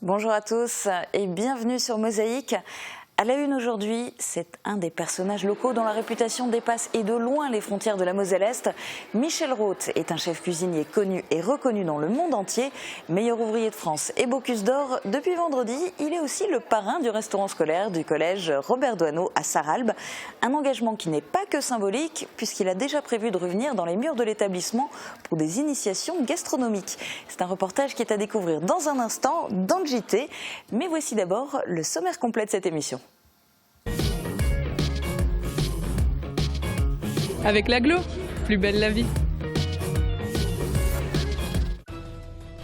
Bonjour à tous et bienvenue sur Mosaïque. À la une aujourd'hui, c'est un des personnages locaux dont la réputation dépasse et de loin les frontières de la Moselle-Est. Michel Roth est un chef cuisinier connu et reconnu dans le monde entier. Meilleur ouvrier de France et Bocuse d'Or, depuis vendredi, il est aussi le parrain du restaurant scolaire du collège Robert Doisneau à Sarralbe. Un engagement qui n'est pas que symbolique puisqu'il a déjà prévu de revenir dans les murs de l'établissement pour des initiations gastronomiques. C'est un reportage qui est à découvrir dans un instant dans le JT. Mais voici d'abord le sommaire complet de cette émission. Avec l'agglo, plus belle la vie.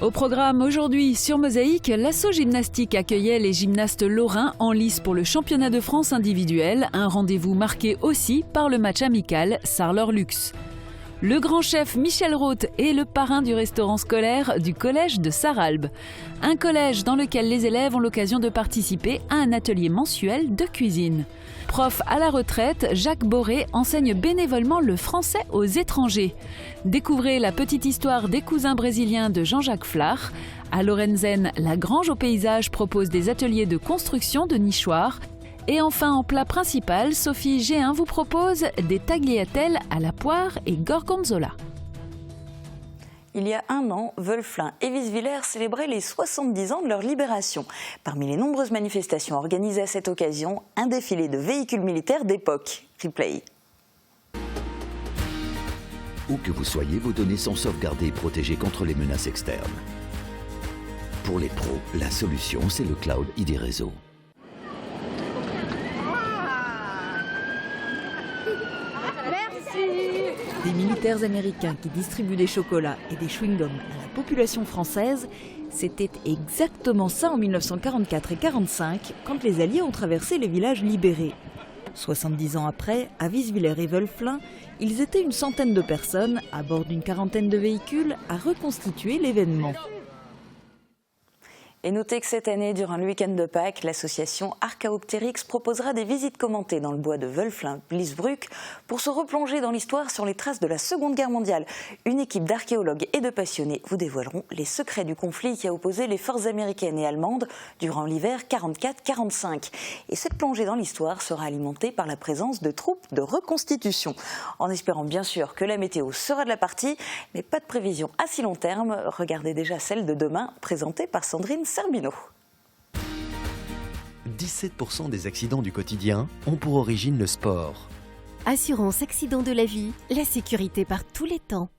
Au programme aujourd'hui sur Mosaïque, l'Asso Gymnastique accueillait les gymnastes lorrains en lice pour le championnat de France individuel, un rendez-vous marqué aussi par le match amical Sarre-Lux. Le grand chef Michel Roth est le parrain du restaurant scolaire du collège de Sarralbe. Un collège dans lequel les élèves ont l'occasion de participer à un atelier mensuel de cuisine. Prof à la retraite, Jacques Boré enseigne bénévolement le français aux étrangers. Découvrez la petite histoire des cousins brésiliens de Jean-Jacques Flach. À Lorenzen, la Grange au paysage propose des ateliers de construction de nichoirs. Et enfin, en plat principal, Sophie Géin vous propose des tagliatelles à la poire et gorgonzola. Il y a un an, Wölflin et Wieswiller célébraient les 70 ans de leur libération. Parmi les nombreuses manifestations organisées à cette occasion, un défilé de véhicules militaires d'époque. Replay. Où que vous soyez, vos données sont sauvegardées et protégées contre les menaces externes. Pour les pros, la solution, c'est le cloud ID Réseau. Des militaires américains qui distribuent des chocolats et des chewing-gums à la population française, c'était exactement ça en 1944 et 1945, quand les Alliés ont traversé les villages libérés. 70 ans après, à Wieswiller et Wölflin, ils étaient une centaine de personnes, à bord d'une quarantaine de véhicules, à reconstituer l'événement. Et notez que cette année, durant le week-end de Pâques, l'association Archaeopteryx proposera des visites commentées dans le bois de Wölflin-Bliesbruck pour se replonger dans l'histoire sur les traces de la Seconde Guerre mondiale. Une équipe d'archéologues et de passionnés vous dévoileront les secrets du conflit qui a opposé les forces américaines et allemandes durant l'hiver 44-45. Et cette plongée dans l'histoire sera alimentée par la présence de troupes de reconstitution. En espérant bien sûr que la météo sera de la partie, mais pas de prévision à si long terme. Regardez déjà celle de demain, présentée par Sandrine Serbino. 17% des accidents du quotidien ont pour origine le sport. Assurance accident de la vie, la sécurité par tous les temps.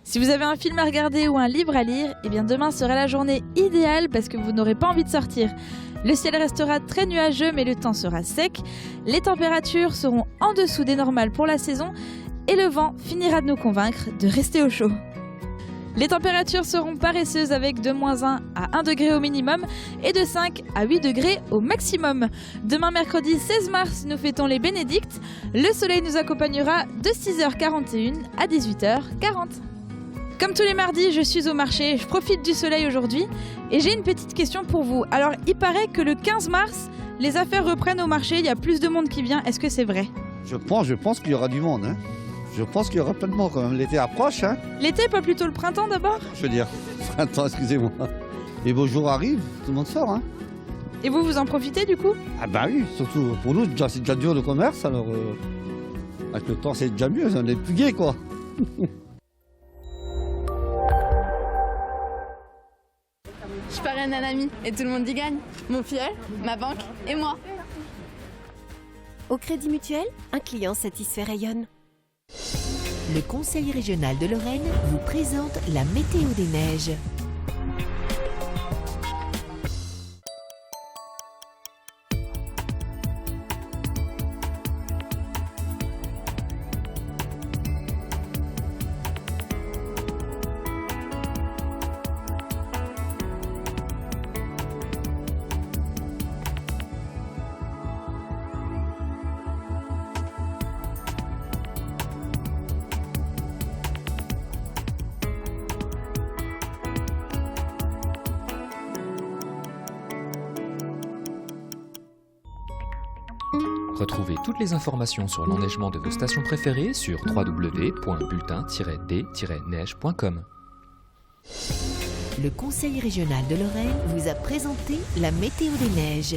Si vous avez un film à regarder ou un livre à lire, eh bien demain sera la journée idéale parce que vous n'aurez pas envie de sortir. Le ciel restera très nuageux mais le temps sera sec. Les températures seront en dessous des normales pour la saison et le vent finira de nous convaincre de rester au chaud. Les températures seront paresseuses avec de -1 à 1 degré au minimum et de 5 à 8 degrés au maximum. Demain mercredi 16 mars, nous fêtons les Bénédictes. Le soleil nous accompagnera de 6h41 à 18h40. Comme tous les mardis, je suis au marché, je profite du soleil aujourd'hui et j'ai une petite question pour vous. Alors, il paraît que le 15 mars, les affaires reprennent au marché, il y a plus de monde qui vient. Est-ce que c'est vrai ? Je pense qu'il y aura du monde. Hein. Je pense qu'il y aura plein de monde quand même. L'été approche. Hein. L'été, pas plutôt le printemps d'abord ? Je veux dire, printemps, excusez-moi. Les beaux jours arrivent, tout le monde sort. Hein. Et vous, vous en profitez du coup ? Ah bah oui, surtout pour nous, c'est déjà dur le commerce, alors avec le temps c'est déjà mieux, on est plus gai quoi. Je parraine un ami et tout le monde y gagne. Mon filleul, ma banque et moi. Au Crédit Mutuel, un client satisfait rayonne. Le Conseil régional de Lorraine vous présente la météo des neiges. Retrouvez toutes les informations sur l'enneigement de vos stations préférées sur www.bulletin-d-neige.com. Le Conseil régional de Lorraine vous a présenté la météo des neiges.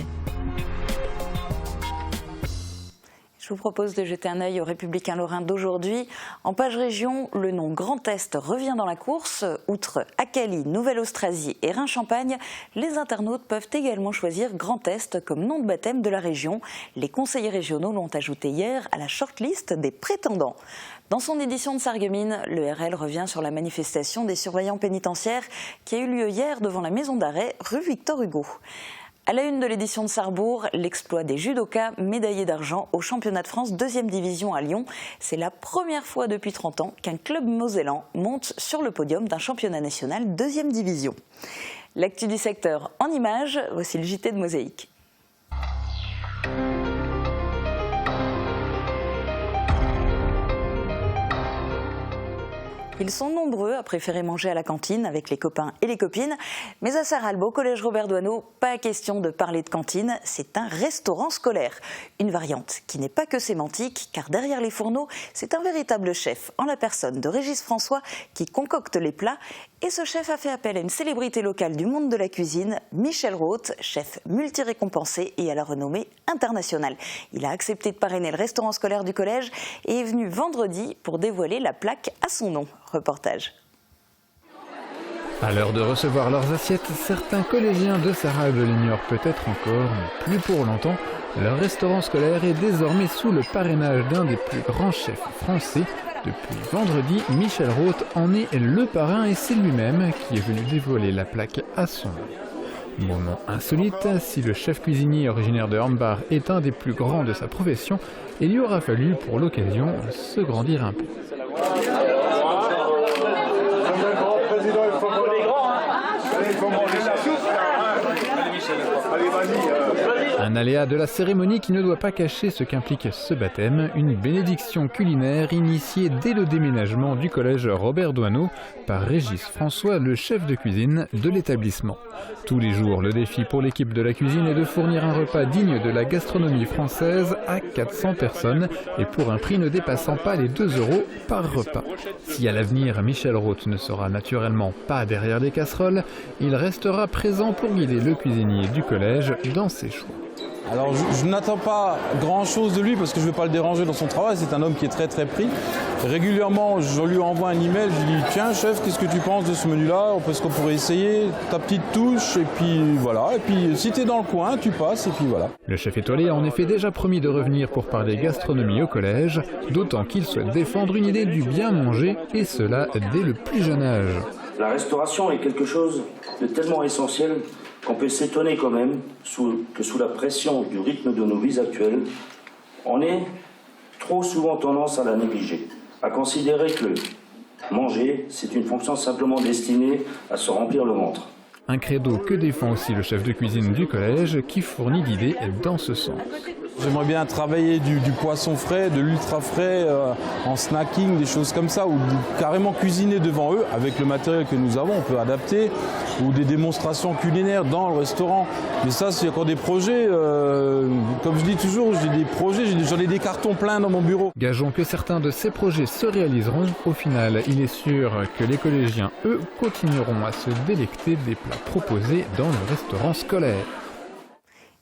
Je vous propose de jeter un œil au Républicain Lorrain d'aujourd'hui. En page région, le nom Grand Est revient dans la course. Outre Acali, Nouvelle-Austrasie et Rhin-Champagne, les internautes peuvent également choisir Grand Est comme nom de baptême de la région. Les conseillers régionaux l'ont ajouté hier à la shortlist des prétendants. Dans son édition de Sarreguemines, le RL revient sur la manifestation des surveillants pénitentiaires qui a eu lieu hier devant la maison d'arrêt rue Victor Hugo. À la une de l'édition de Sarrebourg, l'exploit des judokas médaillés d'argent au championnat de France 2e division à Lyon. C'est la première fois depuis 30 ans qu'un club mosellan monte sur le podium d'un championnat national 2e division. L'actu du secteur en images, voici le JT de Mosaïque. Ils sont nombreux à préférer manger à la cantine avec les copains et les copines. Mais à Sarralbe, au collège Robert Doisneau, pas question de parler de cantine, c'est un restaurant scolaire. Une variante qui n'est pas que sémantique, car derrière les fourneaux, c'est un véritable chef, en la personne de Régis François, qui concocte les plats. Et ce chef a fait appel à une célébrité locale du monde de la cuisine, Michel Roth, chef multi-récompensé et à la renommée internationale. Il a accepté de parrainer le restaurant scolaire du collège et est venu vendredi pour dévoiler la plaque à son nom. Reportage. À l'heure de recevoir leurs assiettes, certains collégiens de Sarralbe l'ignorent peut-être encore, mais plus pour longtemps, leur restaurant scolaire est désormais sous le parrainage d'un des plus grands chefs français. Depuis vendredi, Michel Roth en est le parrain et c'est lui-même qui est venu dévoiler la plaque à son nom. Moment insolite, si le chef cuisinier originaire de Hornbach est un des plus grands de sa profession, il lui aura fallu pour l'occasion se grandir un peu. Un aléa de la cérémonie qui ne doit pas cacher ce qu'implique ce baptême, une bénédiction culinaire initiée dès le déménagement du collège Robert Doisneau par Régis François, le chef de cuisine de l'établissement. Tous les jours, le défi pour l'équipe de la cuisine est de fournir un repas digne de la gastronomie française à 400 personnes et pour un prix ne dépassant pas les 2 € par repas. Si à l'avenir Michel Roth ne sera naturellement pas derrière les casseroles, il restera présent pour guider le cuisinier du collège dans ses choix. Alors je n'attends pas grand-chose de lui parce que je ne veux pas le déranger dans son travail, c'est un homme qui est très pris. Régulièrement, je lui envoie un email, je lui dis « Tiens chef, qu'est-ce que tu penses de ce menu-là? Est-ce qu'on pourrait essayer ta petite touche ?» Et puis voilà, et puis si tu es dans le coin, tu passes et puis voilà. Le chef étoilé a en effet déjà promis de revenir pour parler gastronomie au collège, d'autant qu'il souhaite défendre une idée du bien manger, et cela dès le plus jeune âge. La restauration est quelque chose de tellement essentiel qu'on peut s'étonner quand même que sous la pression du rythme de nos vies actuelles, on ait trop souvent tendance à la négliger, à considérer que manger, c'est une fonction simplement destinée à se remplir le ventre. Un credo que défend aussi le chef de cuisine du collège qui fournit l'idée dans ce sens. J'aimerais bien travailler du poisson frais, de l'ultra frais, en snacking, des choses comme ça, ou carrément cuisiner devant eux avec le matériel que nous avons, on peut adapter, ou des démonstrations culinaires dans le restaurant. Mais ça, c'est encore des projets, comme je dis toujours, j'ai des projets, j'en ai des cartons pleins dans mon bureau. Gageons que certains de ces projets se réaliseront. Au final, il est sûr que les collégiens, eux, continueront à se délecter des plats proposés dans le restaurant scolaire.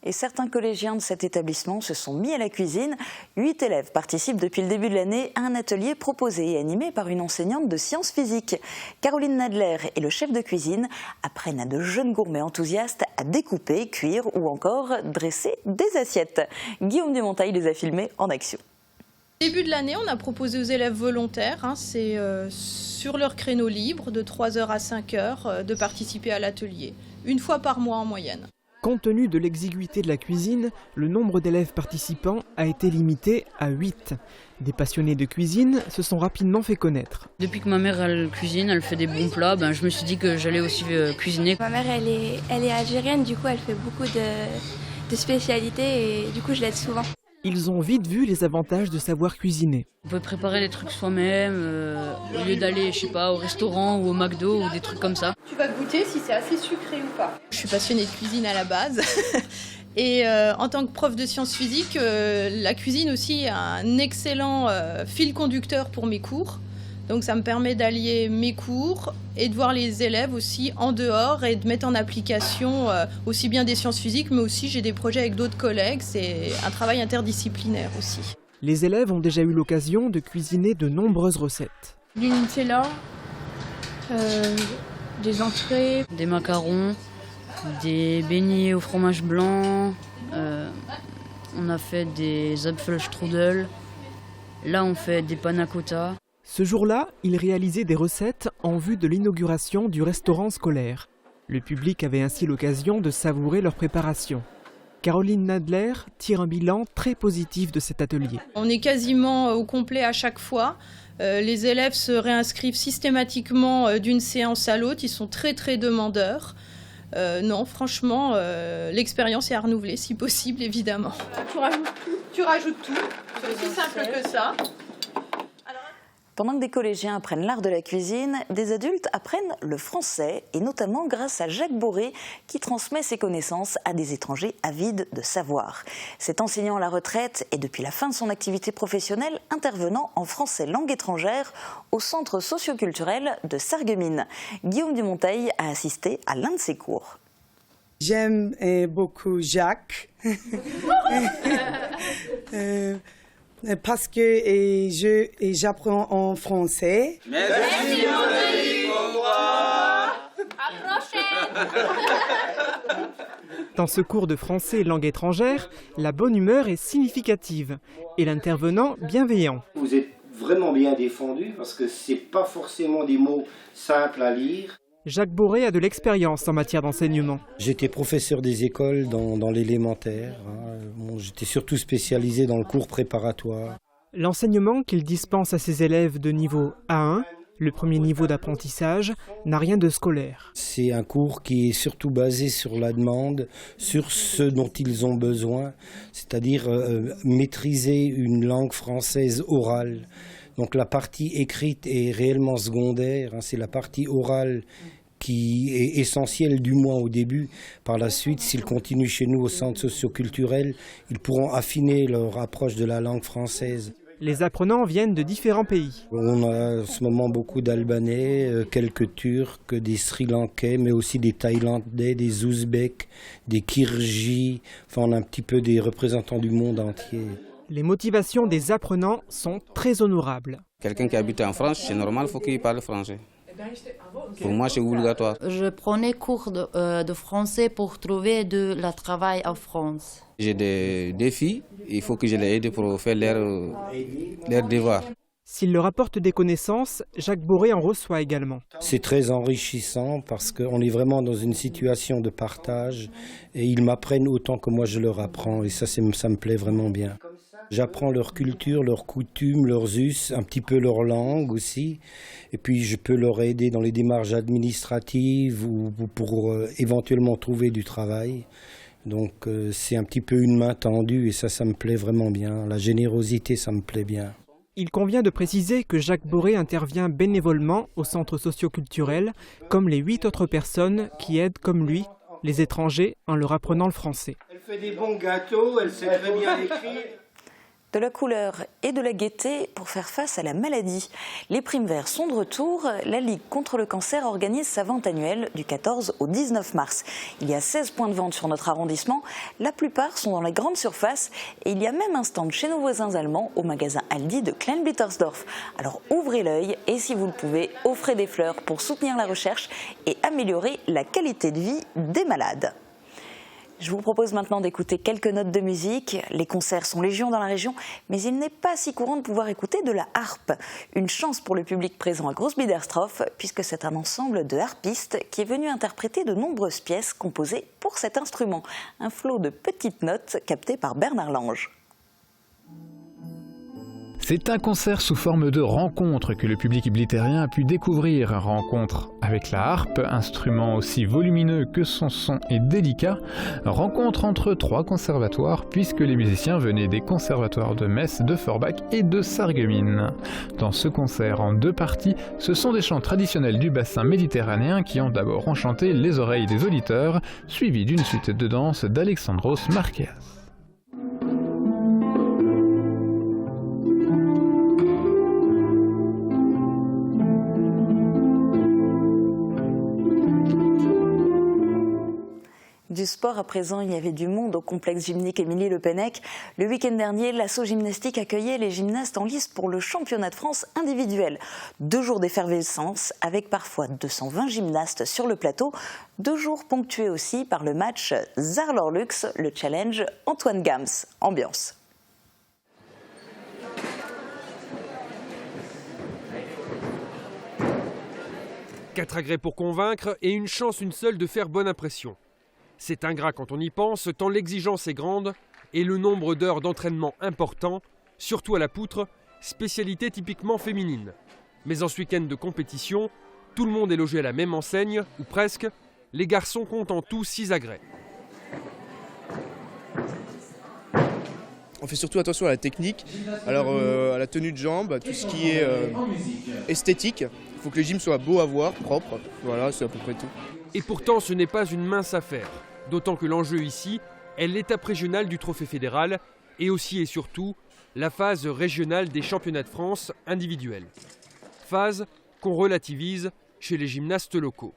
Et certains collégiens de cet établissement se sont mis à la cuisine. 8 élèves participent depuis le début de l'année à un atelier proposé et animé par une enseignante de sciences physiques. Caroline Nadler et le chef de cuisine apprennent à de jeunes gourmets enthousiastes à découper, cuire ou encore dresser des assiettes. Guillaume Dumontail les a filmés en action. Début de l'année, on a proposé aux élèves volontaires, c'est sur leur créneau libre de 3h à 5h, de participer à l'atelier, une fois par mois en moyenne. Compte tenu de l'exiguïté de la cuisine, le nombre d'élèves participants a été limité à 8. Des passionnés de cuisine se sont rapidement fait connaître. Depuis que ma mère elle cuisine, elle fait des bons plats, je me suis dit que j'allais aussi cuisiner. Ma mère elle est algérienne, du coup elle fait beaucoup de spécialités et du coup je l'aide souvent. Ils ont vite vu les avantages de savoir cuisiner. On peut préparer des trucs soi-même, au lieu d'aller, au restaurant ou au McDo ou des trucs comme ça. Tu vas goûter si c'est assez sucré ou pas. Je suis passionnée de cuisine à la base. Et en tant que prof de sciences physiques, la cuisine aussi est un excellent fil conducteur pour mes cours. Donc ça me permet d'allier mes cours et de voir les élèves aussi en dehors et de mettre en application aussi bien des sciences physiques, mais aussi j'ai des projets avec d'autres collègues. C'est un travail interdisciplinaire aussi. Les élèves ont déjà eu l'occasion de cuisiner de nombreuses recettes. Du Nutella, des entrées, des macarons, des beignets au fromage blanc, on a fait des Apfelstrudel, là on fait des panna cotta. Ce jour-là, ils réalisaient des recettes en vue de l'inauguration du restaurant scolaire. Le public avait ainsi l'occasion de savourer leur préparation. Caroline Nadler tire un bilan très positif de cet atelier. On est quasiment au complet à chaque fois. Les élèves se réinscrivent systématiquement d'une séance à l'autre. Ils sont très très demandeurs. Non, franchement, l'expérience est à renouveler si possible, évidemment. Tu rajoutes tout. C'est aussi simple que ça. Pendant que des collégiens apprennent l'art de la cuisine, des adultes apprennent le français, et notamment grâce à Jacques Boré, qui transmet ses connaissances à des étrangers avides de savoir. Cet enseignant à la retraite est depuis la fin de son activité professionnelle intervenant en français langue étrangère au centre socioculturel de Sarreguemines. Guillaume Dumonteil a assisté à l'un de ses cours. J'aime beaucoup Jacques. Parce que j'apprends en français. Merci, au revoir. À la prochaine. Dans ce cours de français langue étrangère, la bonne humeur est significative et l'intervenant bienveillant. Vous êtes vraiment bien défendu parce que ce n'est pas forcément des mots simples à lire. Jacques Boré a de l'expérience en matière d'enseignement. J'étais professeur des écoles dans l'élémentaire. J'étais surtout spécialisé dans le cours préparatoire. L'enseignement qu'il dispense à ses élèves de niveau A1, le premier niveau d'apprentissage, n'a rien de scolaire. C'est un cours qui est surtout basé sur la demande, sur ce dont ils ont besoin, c'est-à-dire maîtriser une langue française orale. Donc la partie écrite est réellement secondaire, c'est la partie orale qui est essentielle du moins au début. Par la suite, s'ils continuent chez nous au centre socioculturel, ils pourront affiner leur approche de la langue française. Les apprenants viennent de différents pays. On a en ce moment beaucoup d'Albanais, quelques Turcs, des Sri Lankais, mais aussi des Thaïlandais, des Ouzbeks, des Kirgis. Enfin, on a un petit peu des représentants du monde entier. Les motivations des apprenants sont très honorables. Quelqu'un qui habite en France, c'est normal, il faut qu'il parle français. Pour moi, c'est obligatoire. Je prenais cours de français pour trouver de la travail en France. J'ai des filles, il faut que je les aide pour faire leurs devoirs. S'il leur apporte des connaissances, Jacques Boré en reçoit également. C'est très enrichissant parce qu'on est vraiment dans une situation de partage et ils m'apprennent autant que moi je leur apprends et ça me plaît vraiment bien. J'apprends leur culture, leurs coutumes, leurs us, un petit peu leur langue aussi. Et puis je peux leur aider dans les démarches administratives ou pour éventuellement trouver du travail. Donc c'est un petit peu une main tendue et ça me plaît vraiment bien. La générosité, ça me plaît bien. Il convient de préciser que Jacques Boré intervient bénévolement au centre socioculturel, comme les 8 autres personnes qui aident comme lui les étrangers en leur apprenant le français. Elle fait des bons gâteaux, elle sait très bien écrire. De la couleur et de la gaieté pour faire face à la maladie. Les primes verts sont de retour. La Ligue contre le cancer organise sa vente annuelle du 14 au 19 mars. Il y a 16 points de vente sur notre arrondissement. La plupart sont dans les grandes surfaces et il y a même un stand chez nos voisins allemands au magasin Aldi de Klein-Blittersdorf. Alors ouvrez l'œil et si vous le pouvez, offrez des fleurs pour soutenir la recherche et améliorer la qualité de vie des malades. Je vous propose maintenant d'écouter quelques notes de musique. Les concerts sont légion dans la région, mais il n'est pas si courant de pouvoir écouter de la harpe. Une chance pour le public présent à Großbiedersdorf, puisque c'est un ensemble de harpistes qui est venu interpréter de nombreuses pièces composées pour cet instrument. Un flot de petites notes captées par Bernard Lange. C'est un concert sous forme de rencontre que le public blittérien a pu découvrir. Rencontre avec la harpe, instrument aussi volumineux que son son est délicat. Rencontre entre 3 conservatoires puisque les musiciens venaient des conservatoires de Metz, de Forbach et de Sarreguemines. Dans ce concert en 2 parties, ce sont des chants traditionnels du bassin méditerranéen qui ont d'abord enchanté les oreilles des auditeurs, suivis d'une suite de danse d'Alexandros Marqueas. Du sport à présent, il y avait du monde au complexe gymnique Émilie Le Pennec. Le week-end dernier, l'Asso Gymnastique accueillait les gymnastes en lice pour le championnat de France individuel. 2 jours d'effervescence avec parfois 220 gymnastes sur le plateau. 2 jours ponctués aussi par le match Zarlor-Lux, le challenge Antoine Gams. Ambiance. Quatre agrès pour convaincre et une chance une seule de faire bonne impression. C'est ingrat quand on y pense, tant l'exigence est grande et le nombre d'heures d'entraînement important, surtout à la poutre, spécialité typiquement féminine. Mais en ce week-end de compétition, tout le monde est logé à la même enseigne, ou presque. Les garçons comptent en tout 6 agrès. On fait surtout attention à la technique, alors à la tenue de jambes, à tout ce qui est esthétique. Il faut que le gym soit beau à voir, propre. Voilà, c'est à peu près tout. Et pourtant, ce n'est pas une mince affaire. D'autant que l'enjeu ici est l'étape régionale du trophée fédéral et aussi et surtout la phase régionale des championnats de France individuels. Phase qu'on relativise chez les gymnastes locaux.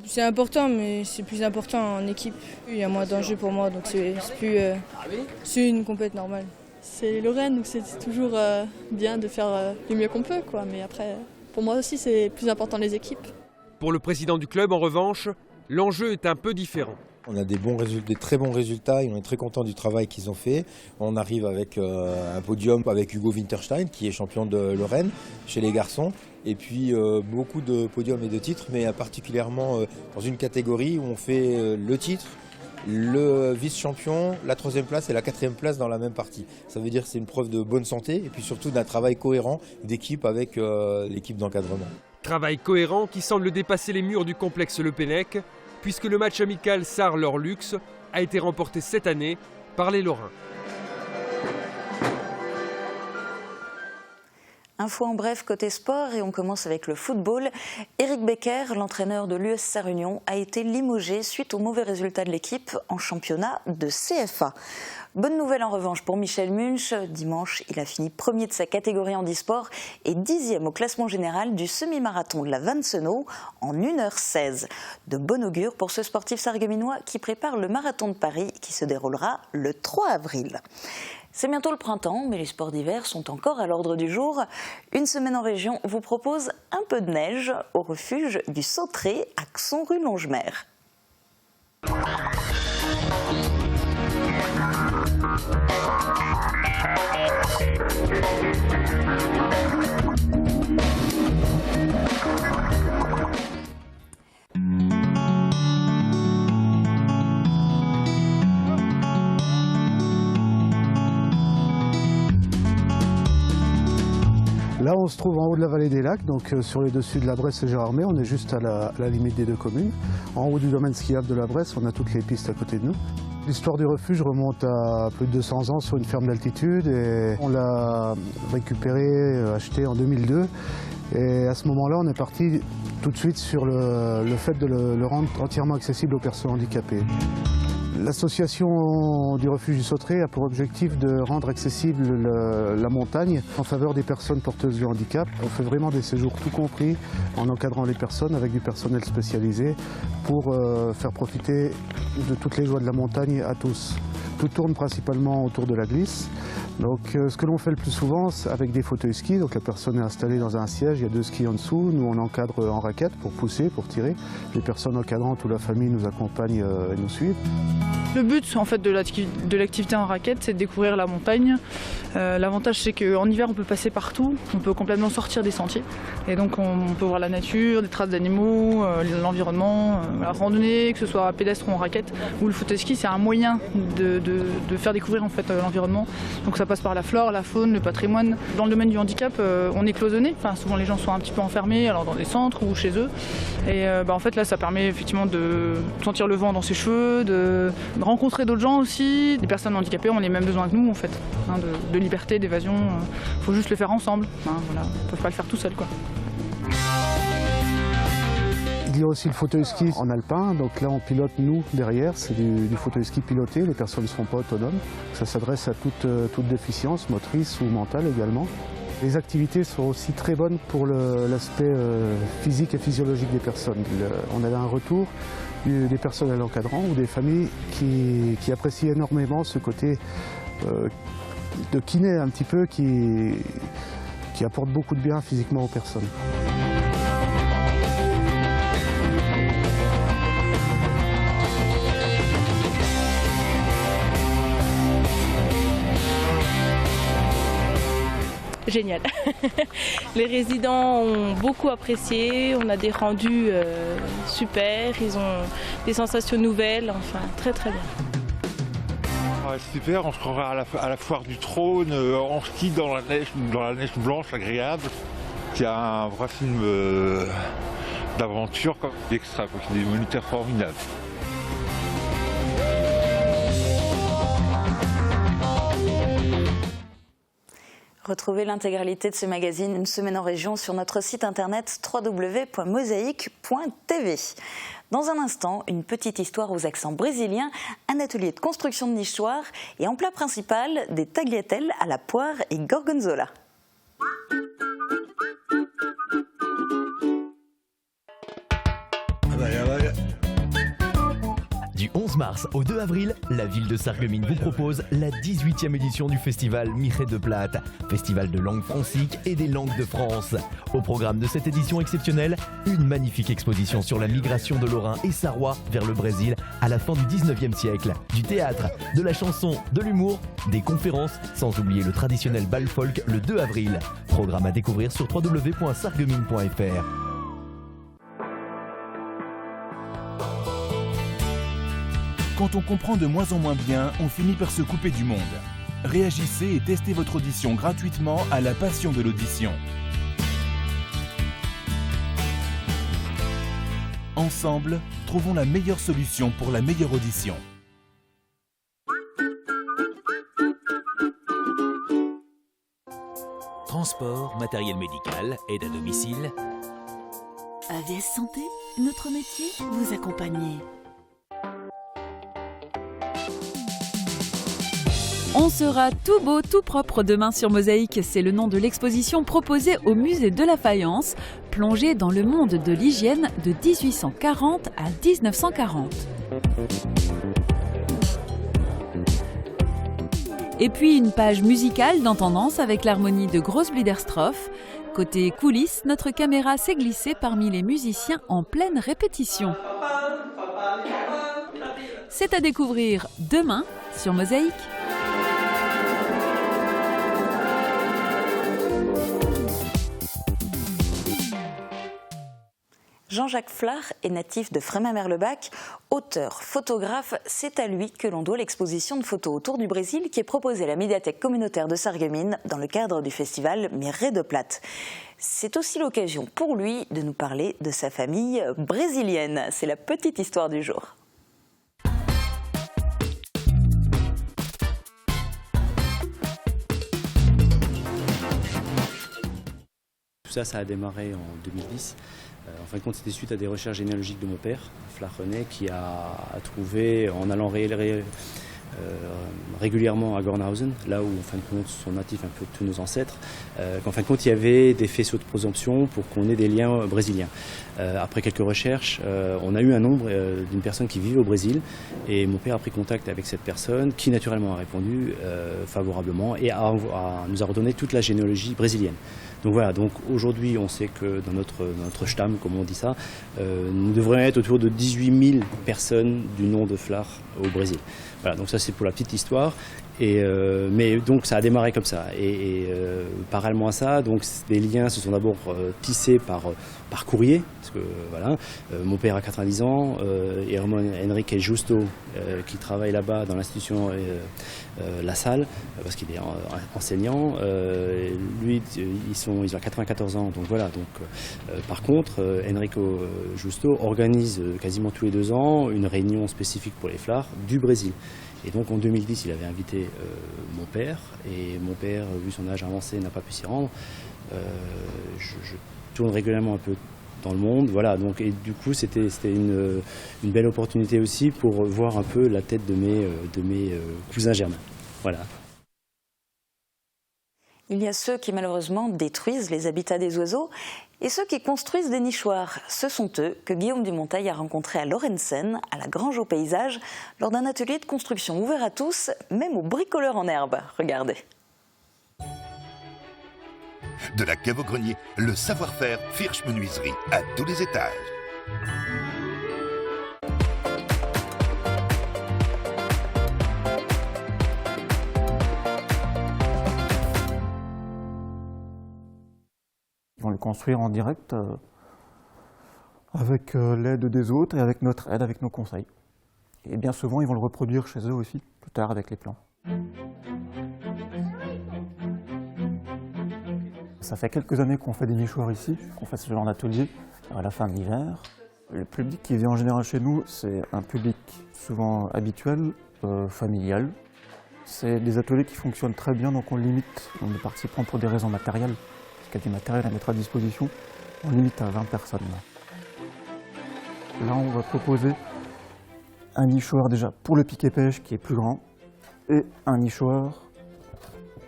C'est important, mais c'est plus important en équipe. Il y a moins d'enjeux pour moi, donc c'est une compète normale. C'est Lorraine, donc c'est toujours bien de faire du mieux qu'on peut, quoi. Mais après, pour moi aussi, c'est plus important les équipes. Pour le président du club, en revanche, l'enjeu est un peu différent. On a des très bons résultats et on est très content du travail qu'ils ont fait. On arrive avec un podium avec Hugo Winterstein qui est champion de Lorraine chez les garçons. Et puis beaucoup de podiums et de titres, mais particulièrement dans une catégorie où on fait le titre, le vice-champion, la 3e place et la 4e place dans la même partie. Ça veut dire que c'est une preuve de bonne santé et puis surtout d'un travail cohérent d'équipe avec l'équipe d'encadrement. Travail cohérent qui semble dépasser les murs du complexe Le Pennec, puisque le match amical Zarlor-Lux a été remporté cette année par les Lorrains. Info en bref côté sport et on commence avec le football. Éric Becker, l'entraîneur de l'US Sarre-Union, a été limogé suite aux mauvais résultats de l'équipe en championnat de CFA. Bonne nouvelle en revanche pour Michel Munch. Dimanche, il a fini premier de sa catégorie handisport et 10e au classement général du semi-marathon de la Vancenot en 1h16. De bon augure pour ce sportif sarregueminois qui prépare le marathon de Paris qui se déroulera le 3 avril. C'est bientôt le printemps, mais les sports d'hiver sont encore à l'ordre du jour. Une semaine en région vous propose un peu de neige au refuge du Sautré à Xon rue Longemer. Là, on se trouve en haut de la vallée des Lacs, donc sur les dessus de la Bresse et Gérardmer. On est juste à la limite des 2 communes. En haut du domaine skiable de la Bresse, on a toutes les pistes à côté de nous. L'histoire du refuge remonte à plus de 200 ans sur une ferme d'altitude et on l'a récupéré, acheté en 2002. Et à ce moment-là, on est parti tout de suite sur le fait de le rendre entièrement accessible aux personnes handicapées. L'association du refuge du Sautré a pour objectif de rendre accessible la montagne en faveur des personnes porteuses de handicap. On fait vraiment des séjours tout compris en encadrant les personnes avec du personnel spécialisé pour faire profiter de toutes les joies de la montagne à tous. Tout tourne principalement autour de la glisse. Donc ce que l'on fait le plus souvent, c'est avec des fauteuils ski, donc la personne est installée dans un siège, il y a 2 skis en dessous, nous on encadre en raquette pour pousser, pour tirer. Les personnes encadrantes ou la famille nous accompagnent et nous suivent. Le but en fait de l'activité en raquette, c'est de découvrir la montagne. L'avantage c'est qu'en hiver on peut passer partout, on peut complètement sortir des sentiers. Et donc on peut voir la nature, des traces d'animaux, l'environnement, la randonnée, que ce soit pédestre ou en raquette. Ou le fauteuil ski, c'est un moyen de faire découvrir en fait l'environnement. Donc ça passe par la flore, la faune, le patrimoine. Dans le domaine du handicap, on est cloisonné. Enfin, souvent les gens sont un petit peu enfermés, alors dans des centres ou chez eux. Et en fait là, ça permet effectivement de sentir le vent dans ses cheveux, de rencontrer d'autres gens aussi. Les personnes handicapées ont les mêmes besoins que nous en fait, de liberté, d'évasion. Faut juste le faire ensemble. Voilà. Ils ne peuvent pas le faire tout seul, quoi. Il y a aussi le fauteuil ski en alpin, donc là on pilote nous derrière, c'est du fauteuil ski piloté, les personnes ne seront pas autonomes. Ça s'adresse à toute déficience, motrice ou mentale également. Les activités sont aussi très bonnes pour l'aspect physique et physiologique des personnes. On a un retour des personnels encadrants ou des familles qui apprécient énormément ce côté de kiné un petit peu qui apporte beaucoup de bien physiquement aux personnes. Génial. Les résidents ont beaucoup apprécié, on a des rendus super, ils ont des sensations nouvelles, enfin très très bien. Ouais, super, on se croirait à la foire du trône, en ski dans la neige blanche agréable. C'est un vrai film d'aventure extra, c'est des moniteurs formidables. Retrouvez l'intégralité de ce magazine Une semaine en région sur notre site internet www.mosaïque.tv. Dans un instant, une petite histoire aux accents brésiliens, un atelier de construction de nichoirs et en plat principal, des tagliatelles à la poire et gorgonzola. Du 11 mars au 2 avril, la ville de Sarreguemines vous propose la 18e édition du festival Miré de Plate, festival de langue francique et des langues de France. Au programme de cette édition exceptionnelle, une magnifique exposition sur la migration de Lorrains et Sarrois vers le Brésil à la fin du 19e siècle. Du théâtre, de la chanson, de l'humour, des conférences, sans oublier le traditionnel bal folk le 2 avril. Programme à découvrir sur www.sarreguemines.fr. Quand on comprend de moins en moins bien, on finit par se couper du monde. Réagissez et testez votre audition gratuitement à la passion de l'audition. Ensemble, trouvons la meilleure solution pour la meilleure audition. Transport, matériel médical, aide à domicile. AVS Santé, notre métier, vous accompagner. On sera tout beau, tout propre demain sur Mosaïque. C'est le nom de l'exposition proposée au musée de la Faïence, plongée dans le monde de l'hygiène de 1840 à 1940. Et puis une page musicale dans tendance avec l'harmonie de Grossbliederstroff. Côté coulisses, notre caméra s'est glissée parmi les musiciens en pleine répétition. C'est à découvrir demain sur Mosaïque. Jean-Jacques Flard est natif de Frémin-Merlebac, auteur, photographe. C'est à lui que l'on doit l'exposition de photos autour du Brésil qui est proposée à la médiathèque communautaire de Sarreguemines dans le cadre du festival Miré de Plate. C'est aussi l'occasion pour lui de nous parler de sa famille brésilienne. C'est la petite histoire du jour. Tout ça, ça a démarré en 2010. En fin de compte, c'était suite à des recherches généalogiques de mon père, Flard René, qui a trouvé, en allant régulièrement à Gornhausen, là où en fin de compte sont natifs un peu tous nos ancêtres, qu'en fin de compte il y avait des faisceaux de présomption pour qu'on ait des liens brésiliens. Après quelques recherches, on a eu un nombre d'une personne qui vivait au Brésil et mon père a pris contact avec cette personne qui naturellement a répondu favorablement et nous a redonné toute la généalogie brésilienne. Donc voilà, donc aujourd'hui on sait que dans notre Stamm, comme on dit ça, nous devrions être autour de 18 000 personnes du nom de Flard au Brésil. Voilà, donc ça c'est pour la petite histoire. Mais donc ça a démarré comme ça. Et parallèlement à ça, donc des liens se sont d'abord tissés par courrier. Parce que voilà, mon père a 90 ans et Henrique Justo qui travaille là-bas dans l'institution La Salle, parce qu'il est enseignant. Lui, ils ont 94 ans. Donc voilà. Donc par contre, Enrico Justo organise quasiment tous les 2 ans une réunion spécifique pour les Flards du Brésil. Et donc en 2010, il avait invité mon père, et mon père, vu son âge avancé, n'a pas pu s'y rendre. Je tourne régulièrement un peu dans le monde, voilà. Donc, et du coup, c'était une belle opportunité aussi pour voir un peu la tête de mes cousins germains. Voilà. Il y a ceux qui malheureusement détruisent les habitats des oiseaux Et ceux qui construisent des nichoirs, ce sont eux que Guillaume Dumonteil a rencontrés à Lorentzen, à la Grange au Paysage, lors d'un atelier de construction ouvert à tous, même aux bricoleurs en herbe. Regardez. De la cave au grenier, le savoir-faire Firsch Menuiserie à tous les étages. Ils vont le construire en direct avec l'aide des autres et avec notre aide, avec nos conseils. Et bien souvent, ils vont le reproduire chez eux aussi, plus tard avec les plans. Ça fait quelques années qu'on fait des nichoirs ici, qu'on fait ce genre d'atelier à la fin de l'hiver. Le public qui vient en général chez nous, c'est un public souvent habituel, familial. C'est des ateliers qui fonctionnent très bien, donc on limite les participants pour des raisons matérielles. Parce qu'il y a du matériel à mettre à disposition, on limite à 20 personnes. Là, on va proposer un nichoir déjà pour le piquet-pêche qui est plus grand et un nichoir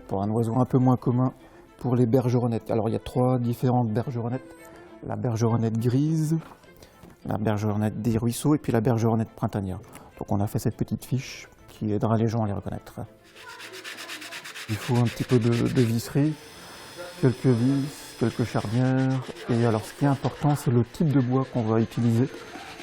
pour un oiseau un peu moins commun pour les bergeronnettes. Alors il y a 3 différentes bergeronnettes. La bergeronnette grise, la bergeronnette des ruisseaux et puis la bergeronnette printanière. Donc on a fait cette petite fiche qui aidera les gens à les reconnaître. Il faut un petit peu de visserie, quelques vis, quelques charnières. Et alors ce qui est important, c'est le type de bois qu'on va utiliser.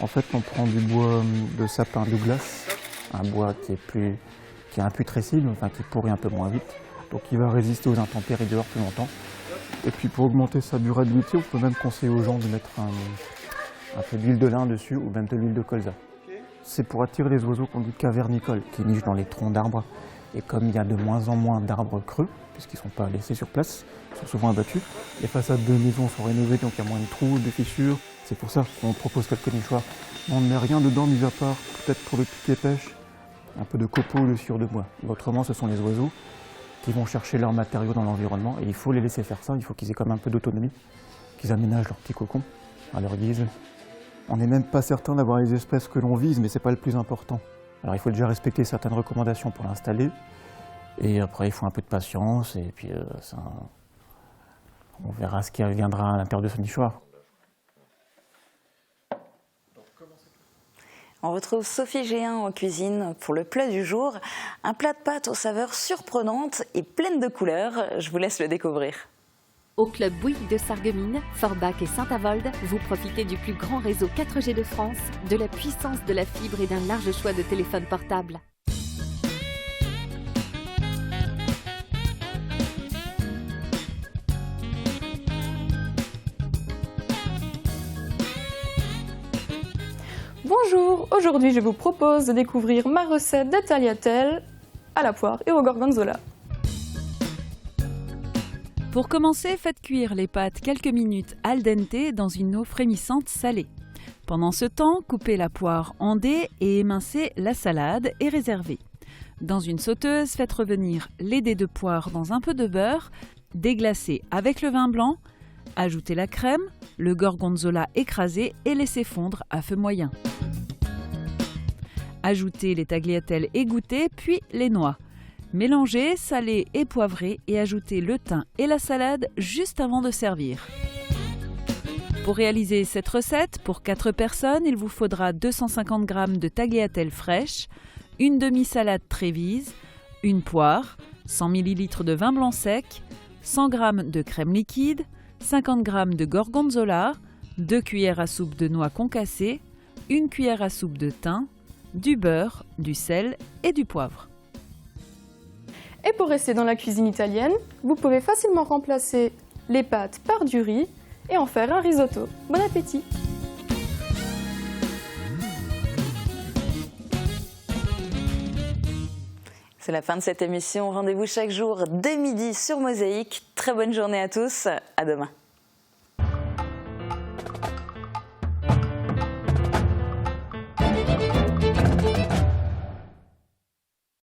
En fait, on prend du bois de sapin Douglas, un bois qui est imputrescible, enfin qui pourrit un peu moins vite. Donc il va résister aux intempéries dehors plus longtemps. Et puis pour augmenter sa durabilité, on peut même conseiller aux gens de mettre un peu d'huile de lin dessus ou même de l'huile de colza. C'est pour attirer les oiseaux qu'on dit cavernicoles, qui nichent dans les troncs d'arbres. Et comme il y a de moins en moins d'arbres creux, puisqu'ils ne sont pas laissés sur place, ils sont souvent abattus, les façades de maisons sont rénovées, donc il y a moins de trous, de fissures. C'est pour ça qu'on propose quelques nichoirs. On ne met rien dedans, mis à part peut-être pour le piquet-pêche, un peu de copeaux ou de sciure de bois. Autrement, ce sont les oiseaux qui vont chercher leurs matériaux dans l'environnement et il faut les laisser faire ça, il faut qu'ils aient quand même un peu d'autonomie, qu'ils aménagent leur petit cocon à leur guise. On n'est même pas certain d'avoir les espèces que l'on vise, mais ce n'est pas le plus important. Alors il faut déjà respecter certaines recommandations pour l'installer, et après il faut un peu de patience, et puis on verra ce qui viendra à l'intérieur de ce nichoir. On retrouve Sophie Géhin en cuisine pour le plat du jour. Un plat de pâtes aux saveurs surprenantes et pleines de couleurs. Je vous laisse le découvrir. Au club Bouygues de Sarreguemines, Forbach et Saint-Avold, vous profitez du plus grand réseau 4G de France, de la puissance de la fibre et d'un large choix de téléphones portables. Bonjour, aujourd'hui je vous propose de découvrir ma recette de tagliatelle à la poire et au gorgonzola. Pour commencer, faites cuire les pâtes quelques minutes al dente dans une eau frémissante salée. Pendant ce temps, coupez la poire en dés et émincez la salade et réservez. Dans une sauteuse, faites revenir les dés de poire dans un peu de beurre, déglacez avec le vin blanc, ajoutez la crème, le gorgonzola écrasé et laissez fondre à feu moyen. Ajoutez les tagliatelles égouttées puis les noix. Mélangez, salez et poivrez et ajoutez le thym et la salade juste avant de servir. Pour réaliser cette recette, pour 4 personnes, il vous faudra 250 g de tagliatelles fraîches, une demi-salade Trévise, une poire, 100 ml de vin blanc sec, 100 g de crème liquide, 50 g de gorgonzola, 2 cuillères à soupe de noix concassées, 1 cuillère à soupe de thym, du beurre, du sel et du poivre. Et pour rester dans la cuisine italienne, vous pouvez facilement remplacer les pâtes par du riz et en faire un risotto. Bon appétit! C'est la fin de cette émission. Rendez-vous chaque jour dès midi sur Mosaïque. Très bonne journée à tous. À demain.